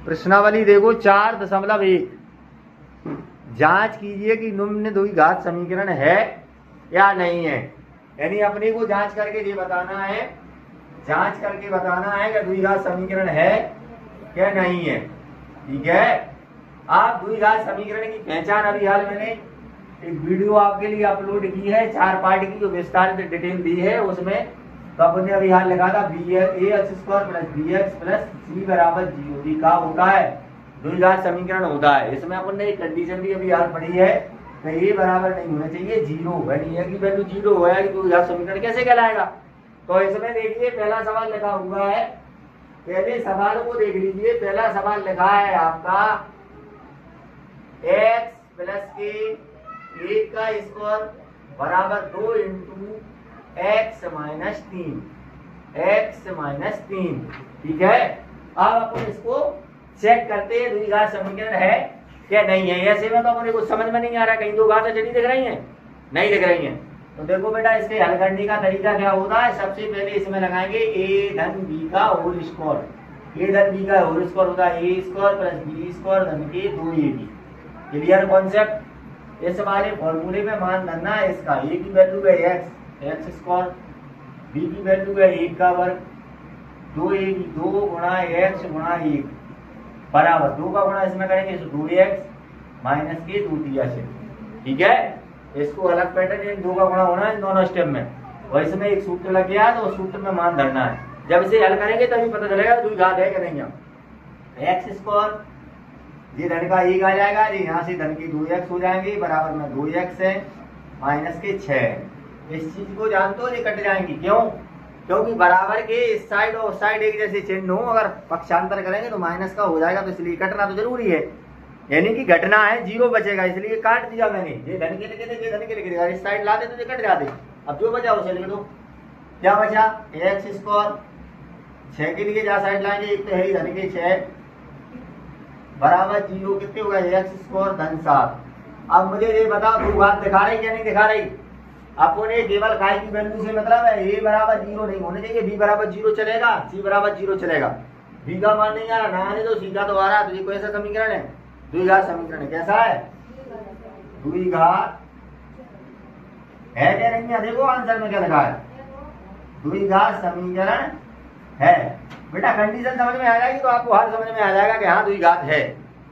प्रश्नावली देखो 4.1। जांच कीजिए कि निम्न द्विघात समीकरण है या नहीं है। यानी अपने को जांच करके ये बताना है, जांच करके बताना है कि द्विघात समीकरण है क्या नहीं है। ठीक है, आप द्विघात समीकरण की पहचान अभी हाल मैंने एक वीडियो आपके लिए अपलोड की है 4 पार्ट की, जो विस्तारित डिटेल दी है उसमें। तो अपन ने अभी हाल लिखा था ax² + bx + c = 0 का होता है द्विघात समीकरण होता है। इसमें अपन ने एक कंडीशन भी अभी हाल पढ़ी है कि a बराबर नहीं होना चाहिए 0, यानी a की वैल्यू 0 होगा कि द्विघात समीकरण कैसे कहलाएगा। तो इसमें देखिए पहला सवाल लिखा हुआ है, पहले सवाल को देख लीजिए। पहला सवाल लिखा है आपका x + k 1 का स्क्वायर बराबर 2 × x - 3, x - 3। ठीक है, अब अपन इसको चेक करते हैं द्विघात समीकरण है क्या नहीं है। ऐसे में तो अपने कुछ समझ में नहीं आ रहा, कहीं दो घातें चली दिख रही हैं, नहीं दिख रही हैं। तो देखो बेटा, इसके हल करने का तरीका क्या होता है। सबसे पहले इसमें लगाएंगे a धन b का होल स्क्वायर। a धन b का होल स्क्वायर होता है a² + b² धन के 2ab। Clear concept. इस वाले फॉर्मूले में मान धरना है इसका, a की वैल्यू है x² b की वैल्यू है 1 का वर्ग 2ab 2 × x × 1 बराबर 2 का गुणा इसमें करेंगे तो 2x - के 2 दिया से। ठीक है, इसको अलग पैटर्न, इन 2 का गुणा होना है इन दोनों स्टेप में, और इसमें एक सूत्र लग गया तो उस सूत्र में मान धरना है। जब इसे हल करेंगे तभी पता चलेगा द्विघात है कि नहीं है। x² ये धन का 1 आ जाएगा, यहाँ से धन की 2x हो जाएंगे, बराबर में 2x है माइनस के 6। इस चीज को जानते हो, ये कट जाएंगी। क्यों? क्योंकि बराबर के इस साइड और उस साइड एक जैसे चिन्ह हो, अगर पक्षांतर करेंगे तो माइनस का हो जाएगा, तो इसलिए कटना तो जरूरी है। यानी कि घटना है, 0 बचेगा, इसलिए काट दिया मैंने। ये धन के लिखे थे, ये धन के लिखे थे, अगर इस साइड लाते तो ये कट जाते। अब जो बचा उसे लिख दो। क्या बचा? x² 6 के लिए जहाँ साइड लाएंगे, एक तो है ही धन के 6 बराबर 0 कितने होगा x² धन 7। अब मुझे ये बताओ द्विघात दिखा रही क्या नहीं दिखा रही। आपको ने केवल काय की वैल्यू से मतलब है, a बराबर 0 नहीं होने चाहिए, b बराबर 0 चलेगा, c बराबर 0 चलेगा। b का मान नहीं आ रहा, ना आने तो c का तो आ रहा है। तो ये कैसा समीकरण है? द्विघात समीकरण है। कैसा है? द्विघात है क्या नहीं है? देखो आंसर में क्या लिखा है, द्विघात समीकरण है। बेटा कंडीशन समझ में आ जाएगी तो आपको हर समझ में आ जाएगा कि हाँ द्विघात है।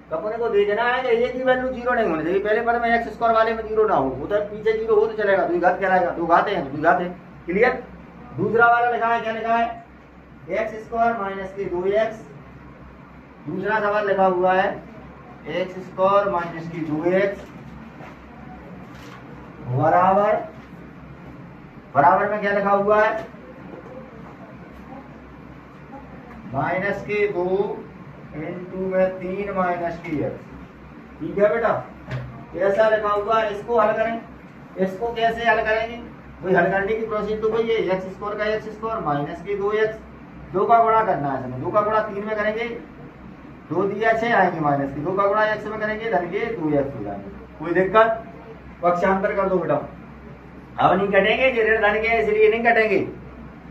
तो अपने को देखना है कि a की वैल्यू 0 नहीं होनी चाहिए। पहले पद में x² वाले में 0 ना हो, उधर पीछे 0 हो तो चलेगा, द्विघात कहलाएगा। द्विघात है, द्विघात है। क्लियर। दूसरा वाला लिखा है, क्या लिखा है? x² - के 2x। दूसरा सवाल लिखा हुआ है x² - के 2x बराबर, बराबर में क्या लिखा हुआ है? माइनस के 2 × में 3 - के x। ठीक है बेटा, ऐसा लिखा हुआ है। इसको हल करें, इसको कैसे हल करेंगे? वही हल करने की प्रोसेस तो वही है, x² का x² माइनस के 2x, 2 का गुणा करना है इसमें। 2 का गुणा 3 में करेंगे, 2 दिया 6 आएंगे माइनस के, 2 का गुणा x में करेंगे धन के 2x हो जाएंगे। कोई दिक्कत? पक्षांतर कर दो बेटा। अब नहीं कटेंगे, ये ऋण धन के इसलिए नहीं कटेंगे,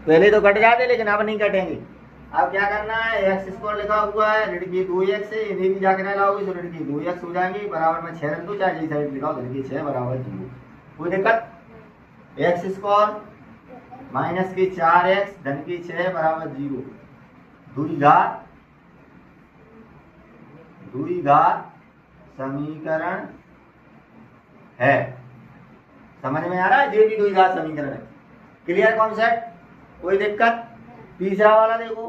पहले तो कट जाते लेकिन अब नहीं कटेंगे। अब क्या करना है, x² लिखा हुआ है, ऋण की 2x से इन्हें भी जाकर लाओगे तो ऋण की 2x हो जाएंगे, बराबर में 6 रख दो, चाहे जी साइड लिखाओ, ऋण की 6 बराबर 0। कोई दिक्कत? x² माइनस के 4x धन की 6 बराबर 0। द्विघात, द्विघात समीकरण है। समझ में आ रहा है? ये भी द्विघात समीकरण है। Clear concept? कोई दिक्कत? तीसरा वाला देखो,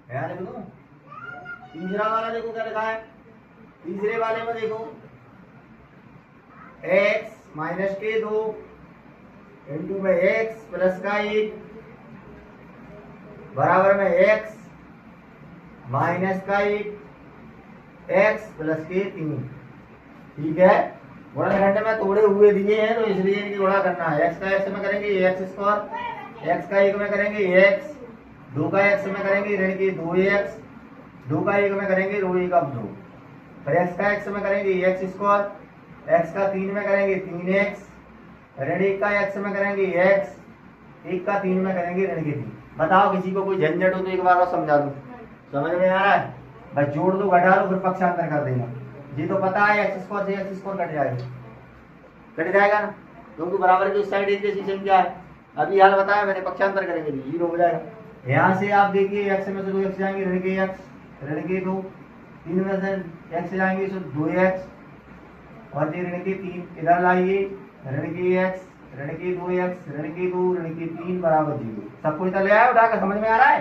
ध्यान रखो। तीसरा वाला देखो क्या लिखा है। तीसरे वाले में देखो, x - के 2 × में x + का 1 बराबर में x - का 1 x + के 3। ठीक है, गुणनखंड में तोड़े हुए दिए हैं तो इसलिए इनकी गुणा करना है। x का x में करेंगे x², x का 1 में करेंगे x, 2 का x में करेंगे ऋण की 2x, 2 का 1 में करेंगे रो 1 अब 2, फिर x का x में करेंगे x², x का 3 में करेंगे 3x, ऋण 1 का x में करेंगे x, 1 का 3 में करेंगे ऋण के 3। बताओ किसी को कोई झंझट हो तो एक बार और समझा दूं। समझ में आ रहा है? बस जोड़ दो घटा दो फिर पक्षांतर कर देना। ये तो पता है एक्स स्क्वायर से एक्स स्क्वायर कट जाएगा ना, क्योंकि बराबर की उस साइड एक जैसी संख्या है। अभी हाल बताया मैंने, पक्षांतर करेंगे तो 0 हो जाएगा। यहाँ से आप देखिए एक्स में से 2 एक्स जाएंगे, ऋण के एक्स, ऋण के 2, 3 में से एक्स जाएंगे तो 2 एक्स और ये ऋण के 3 इधर लाइए, ऋण के एक्स, ऋण के 2 एक्स, ऋण के 2, ऋण के 3 बराबर 0। सब कुछ ले आया उठाकर, समझ में आ रहा है?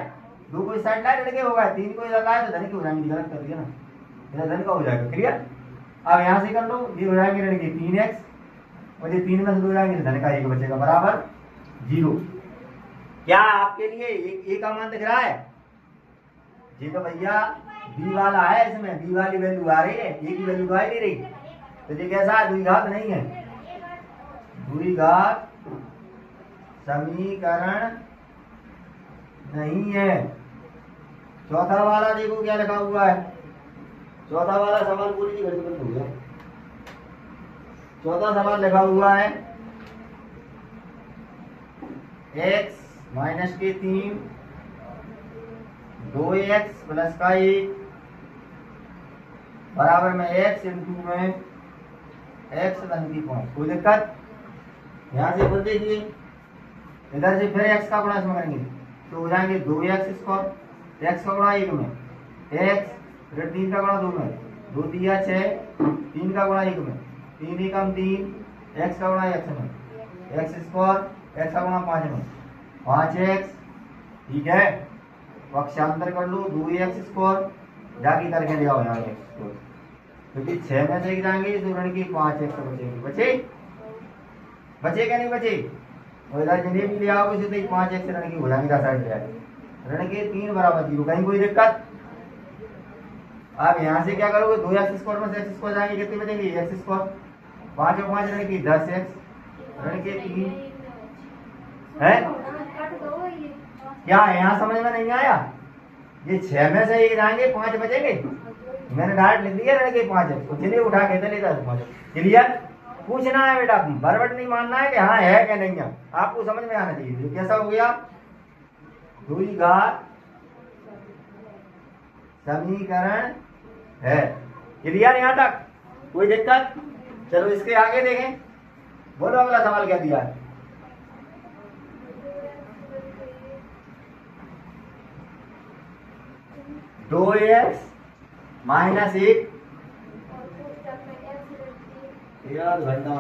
2 को इस साइड लाए ऋण के होगा, 3 को इधर लाए तो धन के हो जाएंगे, गलत कर दिया ना, इधर धन का हो जाएगा। क्लियर? अब यहाँ से कर लो, ये हो जाएंगे ऋण के 3 एक्स और ये 3 में से 2 जाएंगे धन का 1 बचेगा बराबर 0। क्या आपके लिए ए का मान दिख रहा है? जी तो भैया बी वाला है, इसमें बी वाली वैल्यू आ रही है, ए की वैल्यू आ ही नहीं रही। तो ये कैसा है? द्विघात नहीं है, द्विघात समीकरण नहीं है। चौथा वाला देखो क्या लिखा हुआ है, चौथा वाला सवाल पूरी घड़ी बंद हो गया। चौथा सवाल लिखा हुआ है x माइनस के 3, 2x प्लस का 1 बराबर में x इंटू में x धन की 5। कोई दिक्कत? यहाँ से बोल देखिए, इधर से फिर x का गुणा इसमें करेंगे तो हो जाएंगे 2x स्क्वायर, x का गुणा 1 में, x फिर 3 का गुणा 2 में, 2 दिया 6, 3 का गुणा 1 में, 3 एकम 3, x का गुणा x में, x स्क्वायर, x का गुणा 5 में, 5x। ठीक है, पक्षांतर कर लो, 2x स्क्वायर जाके करके ले आओ यहाँ x स्क्वायर, क्योंकि 6 में से जाएंगे तो ऋण की 5x बचेंगे। बचे क्या नहीं बचे? और इधर जिन्हें भी ले आओगे तो 5x ऋण की हो जाएंगे, साइड ले आए, ऋण के 3 बराबर 0। कहीं कोई दिक्कत? अब यहाँ से क्या करोगे, 2x स्क्वायर में से x स्क्वायर जाएंगे, कितने बचेंगे? x स्क्वायर, 5 और 5 ऋण की 10x, ऋण के 3 है। क्या यहाँ समझ में नहीं आया? ये 6 में से 1 जाएंगे, 5 बचेंगे। मैंने डायरेक्ट लिख दिया ऋण के 5x, जिन्हें उठा के चले जाए। क्लियर? पूछना है बेटा, बरबट नहीं मानना है कि हाँ है क्या नहीं है, आपको समझ में आना चाहिए। तो कैसा हो गया? द्विघात समीकरण है। क्लियर यहाँ तक? कोई दिक्कत? चलो इसके आगे देखें, बोलो अगला सवाल क्या दिया है। दो एक्स माइनस 1 घंटा